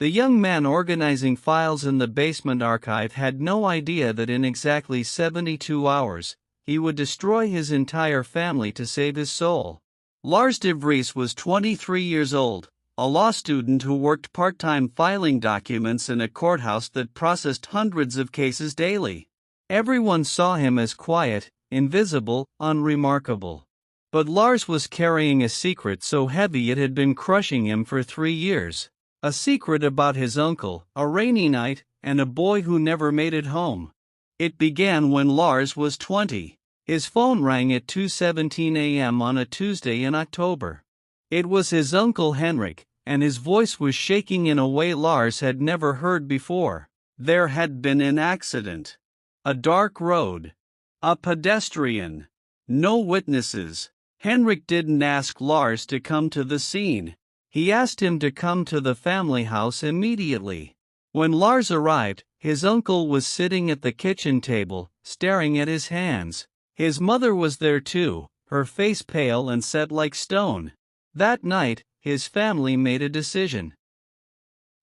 The young man organizing files in the basement archive had no idea that in exactly 72 hours, he would destroy his entire family to save his soul. Lars de Vries was 23 years old, a law student who worked part-time filing documents in a courthouse that processed hundreds of cases daily. Everyone saw him as quiet, invisible, unremarkable. But Lars was carrying a secret so heavy it had been crushing him for 3 years. A secret about his uncle, a rainy night, and a boy who never made it home. It began when Lars was 20. His phone rang at 2:17 a.m. on a Tuesday in October. It was his uncle Henrik, and his voice was shaking in a way Lars had never heard before. There had been an accident. A dark road. A pedestrian. No witnesses. Henrik didn't ask Lars to come to the scene. He asked him to come to the family house immediately. When Lars arrived, his uncle was sitting at the kitchen table, staring at his hands. His mother was there too, her face pale and set like stone. That night, his family made a decision.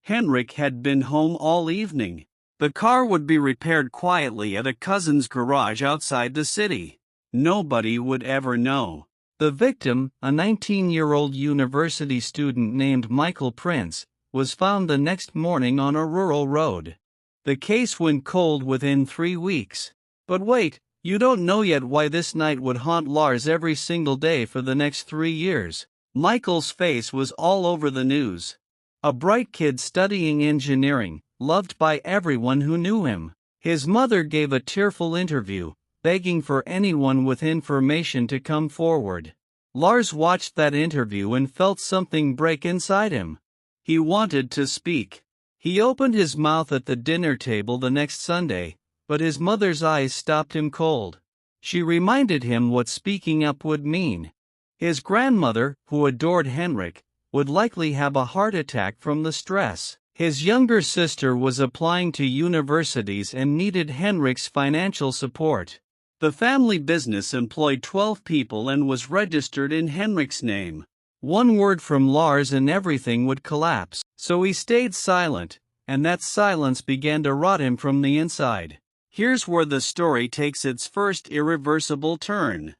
Henrik had been home all evening. The car would be repaired quietly at a cousin's garage outside the city. Nobody would ever know. The victim, a 19-year-old university student named Michael Prince, was found the next morning on a rural road. The case went cold within 3 weeks. But wait, you don't know yet why this night would haunt Lars every single day for the next 3 years. Michael's face was all over the news. A bright kid studying engineering, loved by everyone who knew him. His mother gave a tearful interview, begging for anyone with information to come forward. Lars watched that interview and felt something break inside him. He wanted to speak. He opened his mouth at the dinner table the next Sunday, but his mother's eyes stopped him cold. She reminded him what speaking up would mean. His grandmother, who adored Henrik, would likely have a heart attack from the stress. His younger sister was applying to universities and needed Henrik's financial support. The family business employed 12 people and was registered in Henrik's name. One word from Lars and everything would collapse. So he stayed silent, and that silence began to rot him from the inside. Here's where the story takes its first irreversible turn.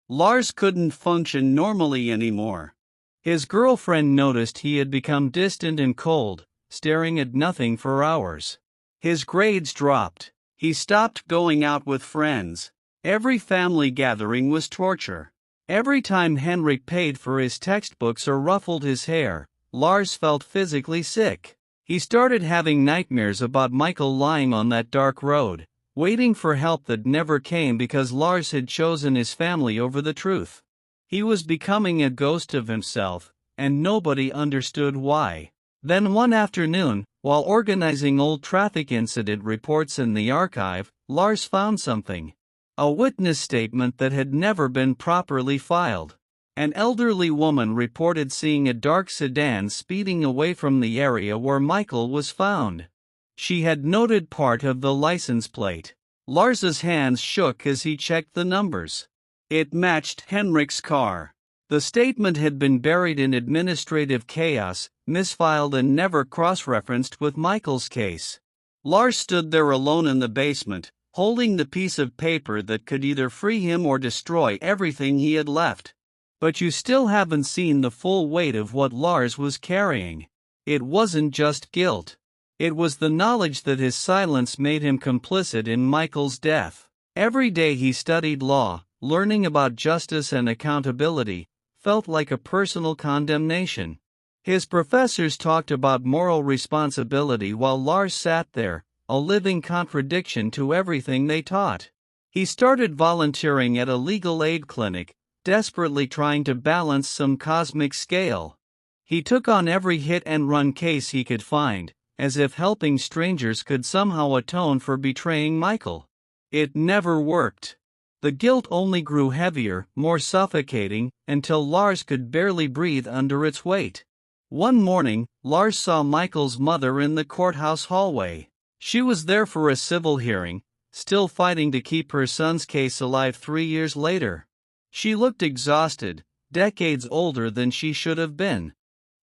Lars couldn't function normally anymore. His girlfriend noticed he had become distant and cold, staring at nothing for hours. His grades dropped. He stopped going out with friends. Every family gathering was torture. Every time Henrik paid for his textbooks or ruffled his hair, Lars felt physically sick. He started having nightmares about Michael lying on that dark road, waiting for help that never came because Lars had chosen his family over the truth. He was becoming a ghost of himself, and nobody understood why. Then one afternoon, while organizing old traffic incident reports in the archive, Lars found something. A witness statement that had never been properly filed. An elderly woman reported seeing a dark sedan speeding away from the area where Michael was found. She had noted part of the license plate. Lars's hands shook as he checked the numbers. It matched Henrik's car. The statement had been buried in administrative chaos, misfiled and never cross-referenced with Michael's case. Lars stood there alone in the basement, holding the piece of paper that could either free him or destroy everything he had left. But you still haven't seen the full weight of what Lars was carrying. It wasn't just guilt. It was the knowledge that his silence made him complicit in Michael's death. Every day he studied law, learning about justice and accountability, felt like a personal condemnation. His professors talked about moral responsibility while Lars sat there, a living contradiction to everything they taught. He started volunteering at a legal aid clinic, desperately trying to balance some cosmic scale. He took on every hit-and-run case he could find, as if helping strangers could somehow atone for betraying Michael. It never worked. The guilt only grew heavier, more suffocating, until Lars could barely breathe under its weight. One morning, Lars saw Michael's mother in the courthouse hallway. She was there for a civil hearing, still fighting to keep her son's case alive 3 years later. She looked exhausted, decades older than she should have been.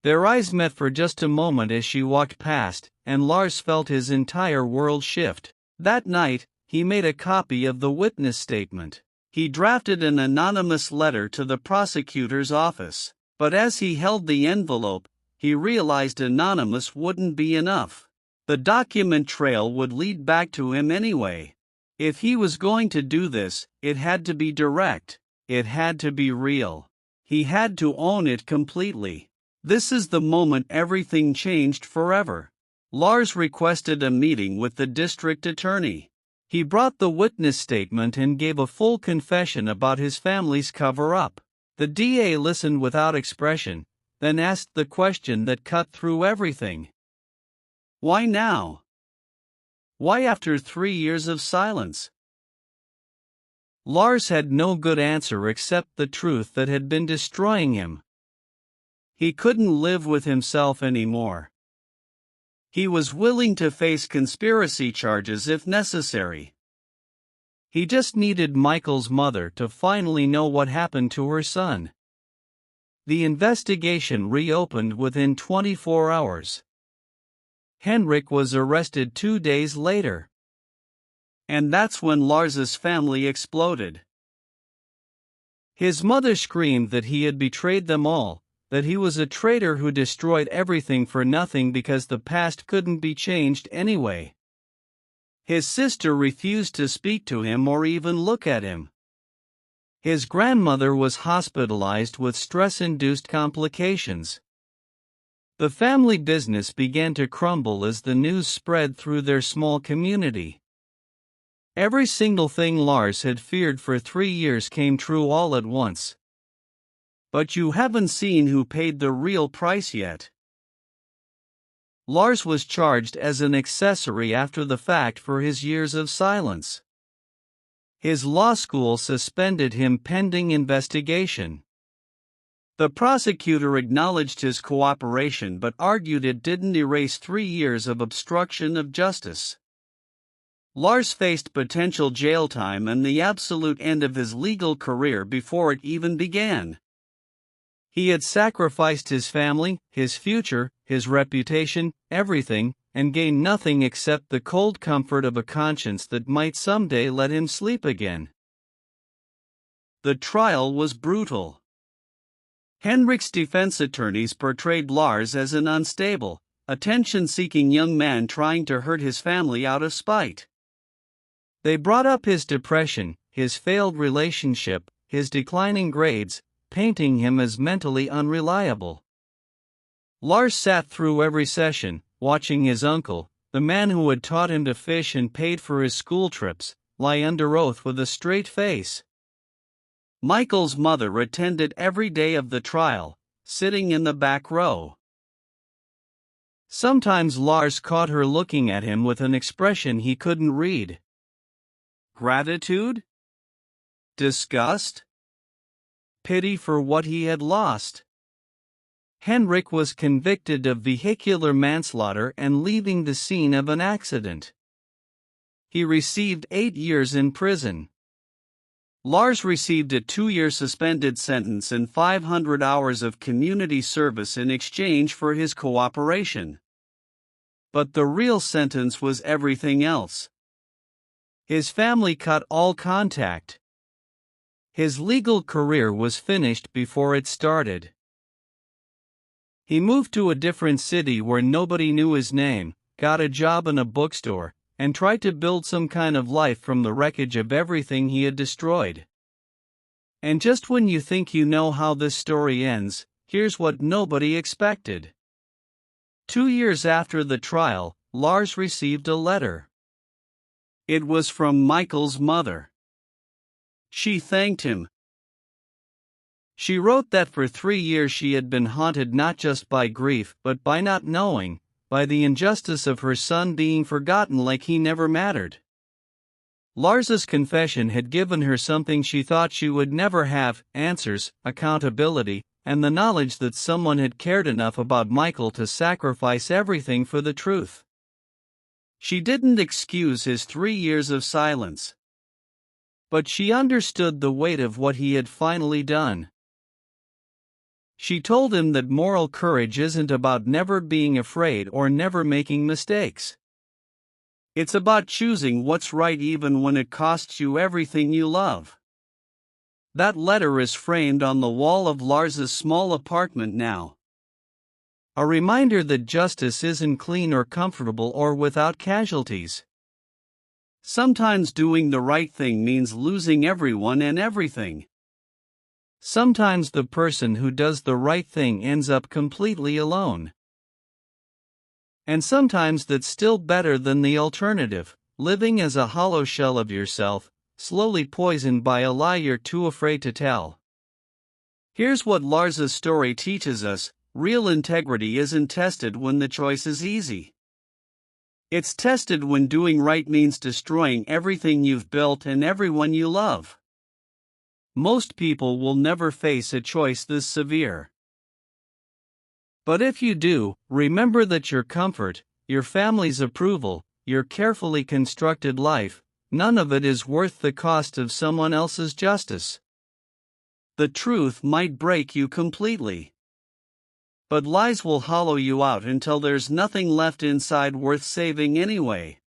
Their eyes met for just a moment as she walked past, and Lars felt his entire world shift. That night, he made a copy of the witness statement. He drafted an anonymous letter to the prosecutor's office. But as he held the envelope, he realized anonymous wouldn't be enough. The document trail would lead back to him anyway. If he was going to do this, it had to be direct. It had to be real. He had to own it completely. This is the moment everything changed forever. Lars requested a meeting with the district attorney. He brought the witness statement and gave a full confession about his family's cover-up. The DA listened without expression, then asked the question that cut through everything. Why now? Why after 3 years of silence? Lars had no good answer except the truth that had been destroying him. He couldn't live with himself anymore. He was willing to face conspiracy charges if necessary. He just needed Michael's mother to finally know what happened to her son. The investigation reopened within 24 hours. Henrik was arrested 2 days later. And that's when Lars's family exploded. His mother screamed that he had betrayed them all, that he was a traitor who destroyed everything for nothing because the past couldn't be changed anyway. His sister refused to speak to him or even look at him. His grandmother was hospitalized with stress-induced complications. The family business began to crumble as the news spread through their small community. Every single thing Lars had feared for 3 years came true all at once. But you haven't seen who paid the real price yet. Lars was charged as an accessory after the fact for his years of silence. His law school suspended him pending investigation. The prosecutor acknowledged his cooperation but argued it didn't erase 3 years of obstruction of justice. Lars faced potential jail time and the absolute end of his legal career before it even began. He had sacrificed his family, his future, his reputation, everything, and gained nothing except the cold comfort of a conscience that might someday let him sleep again. The trial was brutal. Henrik's defense attorneys portrayed Lars as an unstable, attention-seeking young man trying to hurt his family out of spite. They brought up his depression, his failed relationship, his declining grades, painting him as mentally unreliable. Lars sat through every session, watching his uncle, the man who had taught him to fish and paid for his school trips, lie under oath with a straight face. Michael's mother attended every day of the trial, sitting in the back row. Sometimes Lars caught her looking at him with an expression he couldn't read. Gratitude? Disgust? Pity for what he had lost. Henrik was convicted of vehicular manslaughter and leaving the scene of an accident. He received 8 years in prison. Lars received a 2-year suspended sentence and 500 hours of community service in exchange for his cooperation. But the real sentence was everything else. His family cut all contact. His legal career was finished before it started. He moved to a different city where nobody knew his name, got a job in a bookstore, and tried to build some kind of life from the wreckage of everything he had destroyed. And just when you think you know how this story ends, here's what nobody expected. 2 years after the trial, Lars received a letter. It was from Michael's mother. She thanked him. She wrote that for 3 years she had been haunted not just by grief but by not knowing, by the injustice of her son being forgotten like he never mattered. Lars's confession had given her something she thought she would never have: answers, accountability, and the knowledge that someone had cared enough about Michael to sacrifice everything for the truth. She didn't excuse his 3 years of silence. But she understood the weight of what he had finally done. She told him that moral courage isn't about never being afraid or never making mistakes. It's about choosing what's right even when it costs you everything you love. That letter is framed on the wall of Lars's small apartment now. A reminder that justice isn't clean or comfortable or without casualties. Sometimes doing the right thing means losing everyone and everything. Sometimes the person who does the right thing ends up completely alone. And sometimes that's still better than the alternative, living as a hollow shell of yourself, slowly poisoned by a lie you're too afraid to tell. Here's what Lars's story teaches us: real integrity isn't tested when the choice is easy. It's tested when doing right means destroying everything you've built and everyone you love. Most people will never face a choice this severe. But if you do, remember that your comfort, your family's approval, your carefully constructed life, none of it is worth the cost of someone else's justice. The truth might break you completely. But lies will hollow you out until there's nothing left inside worth saving anyway.